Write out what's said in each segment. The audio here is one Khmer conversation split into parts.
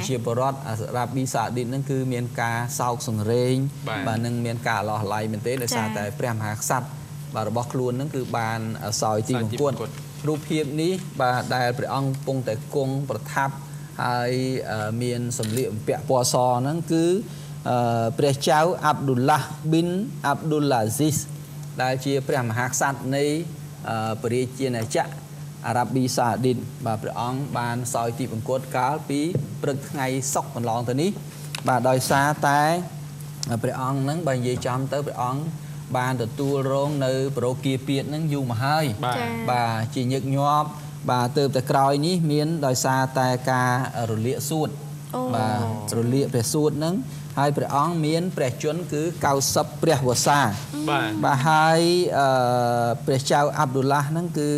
ជាបរដ្ឋអារ៉ាប៊ីសាអូឌីតនឹងគឺមានការសោកសង្រេងបាទនឹងមានការឡោះឡៃមែនទេដោយសារតែព្រះមហាក្សត្របាទរបស់ខ្លួននឹងគឺបានសោយទីមង្គលរូបភាពនេះបាទដែលព្រះអង្គពងតែគង់ប្រថាប់ហើយមានសម្លៀកបំពាក់ពណ៌សហ្នឹងគឺព្រះចៅអាប់ឌុលឡាស់ប៊ីនអាប់ឌុលឡាស៊ីសដែលជាព្រះមហាក្សត្រនៃព្រះរាជាណាចក្រអារ៉ាប៊ីសាអូឌីតបាទព្រះអង្គបានសោយទីបង្គត់កាលពីព្រឹកថ្ងៃសុក្រកន្លងទៅនេះបាទដោយសារតែព្រះអង្គហ្នឹងបើនិយាយចំទៅព្រះអង្គបានទទួលរងនៅប្រោគាពាធហ្នឹងយូរមកហើយបាទជាញឹកញាប់បាទទើបតែក្រោយនេះមានដោយសារតែការរលាកសួតបាទរលាកព្រះសួតហ្នឹងហើយព្រះអង្គមានព្រះជន្មគឺ90ព្រះវស្សាបាទហើយព្រះចៅអាប់ឌុលឡាស់ហ្នឹងគឺ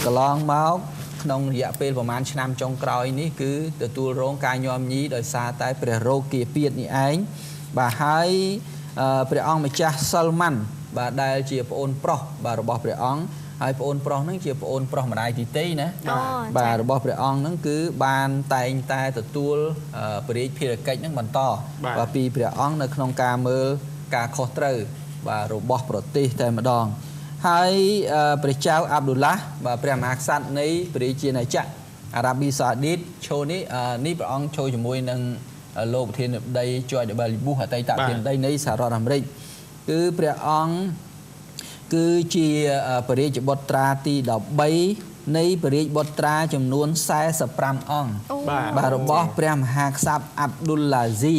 កន្លងមកក្នុងរយៈពេលប្រហែលឆ្នាំចុងក្រោយនេះគឺទទួលរងការញោមញីដោយសារតែព្រះរោគាពាធនេះឯងបាទហើយព្រះអង្គម្ចាស់សុលម៉ាន់បាទដែលជាប្អូនប្រុសបាទរបស់ព្រះអង្គហើយប្អូនប្រុសហ្នឹងជាប្អូនប្រុសម្ដាយទីតីណាបាទរបស់ព្រះអង្គហ្នឹងគឺបានតែងតែទទួលព្រះរាជភារកិច្ចហ្នឹងបន្តបាទពីព្រះអង្គនៅក្នុងការមើលការខុសត្រូវបាទរបស់ប្រទេសតែម្ដងហើយព្រះចៅអាប់ឌុលឡាស់បាទព្រះមហាក្សត្រនៃព្រះរាជាណាចក្រអារ៉ាប៊ីសាអូឌីតឈរនេះព្រះអង្គចូលជាមួយនឹងលោកប្រធានាធិបតី George W. Bush អតីតប្រធានាធិបតីនៃសហរដ្ឋអាមេរិកគឺព្រះអង្គគឺជាព្រះរាជបុត្រាទី13នៃព្រះរាជបុត្រាចំនួន45អង្គបាទរបស់ព្រះមហាក្សត្រអាប់ឌុលឡាស៊ី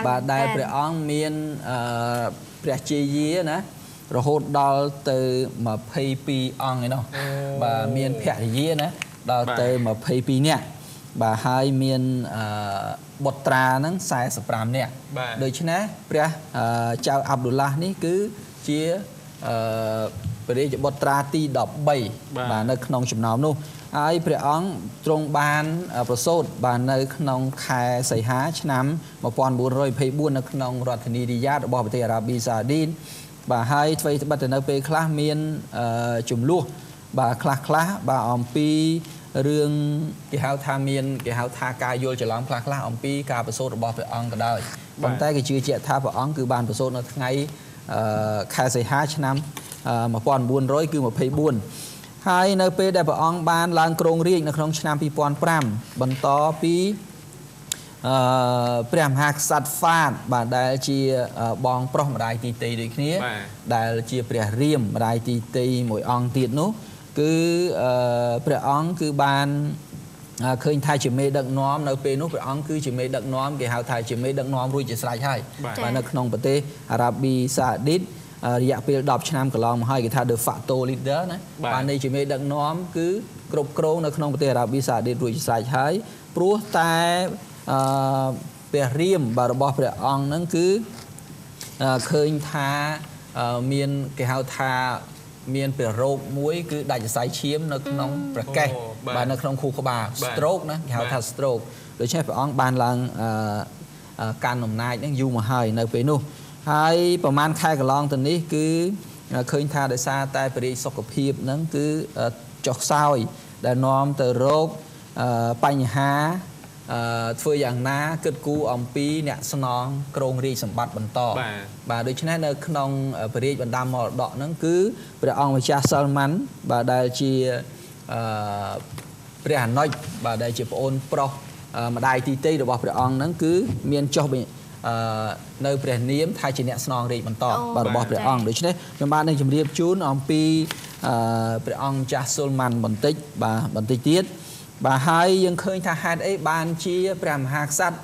បាទដែលព្រះអង្គមានព្រះជាយាណារហូតដល់ទៅ22អង្គឯណោះបាទមានភរិយាណាដល់ទៅ22នាក់បាទហើយមានបុត្រាហ្នឹង45នាក់ដូច្នេះព្រះចៅអាប់ឌុលឡាស់នេះគឺជាព្រះរាជបុត្រាទី13បាទនៅក្នុងចំណោមនោះហើយព្រះអង្គទ្រង់បានប្រសូតបាទនៅក្នុងខែសីហាឆ្នាំ1924នៅក្នុងរដ្ឋធានីរីយ៉ាតរបស់ប្រទេសអារ៉ាប៊ីសាអូឌីតបាទហើយអ្វីត្បិតតែនៅពេលខ្លះមានចំនួនបាទខ្លះបាទអំពីរឿងគេហៅថាការយល់ច្រឡំខ្លះអំពីការប្រសូតរបស់ព្រះអង្គក៏ដោយប៉ុន្តែគេជឿជាក់ថាព្រះអង្គគឺបានប្រសូតនៅថ្ងៃខែសីហាឆ្នាំ1900គឺ24ហើយនៅពេលដែលព្រះអង្គបានឡើងគ្រងរាជ្យនៅក្នុងឆ្នាំ2005បន្តពីព្រះមហាក្សត្រហ្វាតបាទដែលជាបងប្រុសម្ដាយទីតីដូចគ្នាដែលជាព្រះរាមម្ដាយទីតីមួយអង្គទៀតនោះគឺព្រះអង្គគឺបានឃើញថាជាមេដឹកនាំនៅពេលនោះព្រះអង្គគឺជាមេដឹកនាំគេហៅថាជាមេដឹកនាំរួចជាស្រេចហើយបាទនៅក្នុងប្រទេសអារ៉ាប៊ីសាអូឌីតរយៈពេល10ឆ្នាំកន្លងមកហើយគេថា de facto leader ណាបាននៃជាមេដឹកនាំគឺគ្រប់គ្រងនៅក្នុងប្រទេសអារ៉ាប៊ីសាអូឌីតរួចជាស្រេចហើយព្រោះតែព្រះរាមបាទរបស់ព្រះអង្គហ្នឹងគឺឃើញថាមានគេហៅថាមានព្រះរោគមួយគឺដាច់សរសៃឈាមនៅក្នុងប្រកេះបាទនៅក្នុងខួរក្បាល stroke ណាគេហៅថា stroke ដូច្នេះព្រះអង្គបានឡើងកាន់អំណាចហ្នឹងយូរមកហើយនៅពេលនោះហើយប្រហែលខែកន្លងទៅនេះគឺឃើញថាដោយសារតែព្រះរាជសុខភាពហ្នឹងគឺចុះខ្សោយដែលនាំទៅរោគបញ្ហាធ្វើយ៉ាងណាគិតគូរអំពីអ្នកស្នងគ្រងរាជសម្បត្តិបន្តបាទដូច្នេះនៅក្នុងព្រះរាជបណ្ដាមរតកហ្នឹងគឺព្រះអង្គម្ចាស់សុលម៉ាន់បាទដែលជាព្រះអនុជបាទដែលជាប្អូនប្រុសម្ដាយទីតីរបស់ព្រះអង្គហ្នឹងគឺមានចុះនៅព្រះនាមថាជាអ្នកស្នងរាជបន្តបាទរបស់ព្រះអង្គដូច្នេះខ្ញុំបាននឹងជម្រាបជូនអំពីព្រះអង្គម្ចាស់សុលម៉ាន់បន្តិចទៀតបាទហើយយើងឃើញថាហេតុអីបានជាព្រះមហាក្សត្រ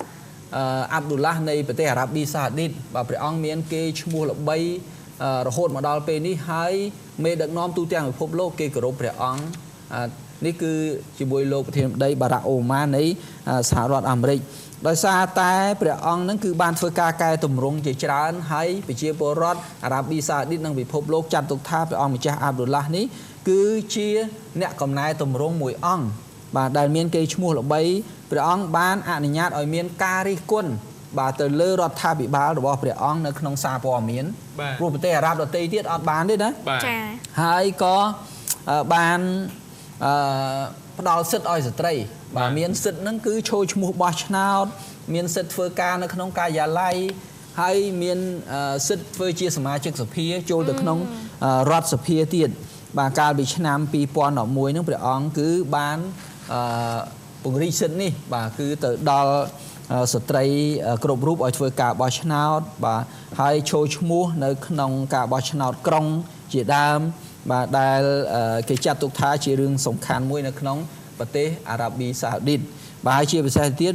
អាប់ឌុលឡាស់នៃប្រទេសអារ៉ាប៊ីសាអូឌីតបាទព្រះអង្គមានគេឈ្មោះល្បីរហូតមកដល់ពេលនេះហើយមេដឹកនាំទូទាំងពិភពលោកគេគោរពព្រះអង្គនេះគឺជាមួយលោកប្រធានាធិបតីបារ៉ាក់អូបាម៉ានៃសហរដ្ឋអាមេរិកដោយសារតែព្រះអង្គហ្នឹងគឺបានធ្វើការកែតម្រង់ជាច្រើនហើយប្រជាពលរដ្ឋអារ៉ាប៊ីសាអូឌីតនិងពិភពលោកចាត់ទុកថាព្រះអង្គម្ចាស់អាប់ឌុលឡាស់នេះគឺជាអ្នកកំណែតម្រង់មួយអង្គបាទដែលមានគេឈ្មោះល្បីព្រះអង្គបានអនុញ្ញាតឲ្យមានការរិះគន់បាទទៅលើរដ្ឋាភិបាលរបស់ព្រះអង្គនៅក្នុងសារព័ត៌មានព្រោះប្រទេសអារ៉ាប់ដទៃទៀតអត់បានទេណាចា៎ហើយក៏បានផ្ដល់សិទ្ធិឲ្យស្ត្រី bà miền sứt nâng cứ trôi mua bò nào miền sứt phơi ca nó không ca giả lay hay miền sứt phơi chia sẻ chức sập phía trôi từ không rót sập phía tiền bà ca bị nam pi pon ở môi nó bị ong cứ bán bùng ri sứt ní bà cứ từ đoสตรีกรบรูปเอาช่วยกาบอชนาดบ่ให้โชว์ชั่วโมงในขนมกาบอชนาดกรงจีดามบ่ได้เกี่ยวกับตุกท้าจีเรื่องสำคัญมวยในขนมประเทศอาหรับีซาอุดินบ่ให้เชื่อภาษาอังกฤษ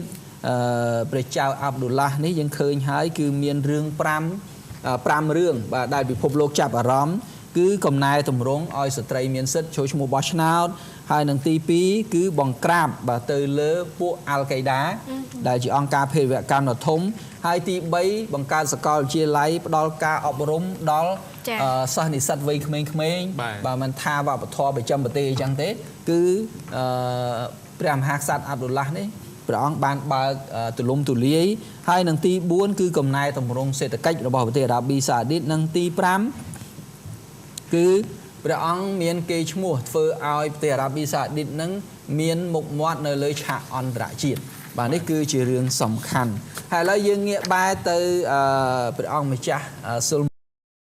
พระเจ้าอับดุลลาห์นี้ยังเคยหายคือเมียนเรื่องปรามเรื่องบ่ได้พิภพโลกจับอารมณ์คือกำนายตำรงอ้อยสตรีเมียนซึโชว์ชั่วโมงบอชนาดhai nâng tí pí cứ bằng crab và từ lỡ bộ Al-Qaeda đại chỉ ông ca phê vệ cam là thống hai tí bấy bằng ca sạc coi chia lấy đó ca ọc rung đó sao thì sát vây khmênh và mình tha vào một thò bởi châm bởi tê chẳng thế cứ Prem hạc sát Abdullah đấy bởi ông ban bà từ lông từ lý ấy hai nâng tí buôn cứ cầm này tầm rung sẽ tập cách bảo tê ra bị xả đít nâng tí Prem cứព្រះអង្គមានគេឈ្មោះធ្វើឲ្យប្រទេសអារ៉ាប៊ីសាឌីតនឹងមានមុខមាត់នៅលើឆាកអន្តរជាតិបាទនេះគឺជារឿងសំខាន់ហើយឥឡូវយើងងាកបែរទៅព្រះអង្គម្ចាស់ស៊ុល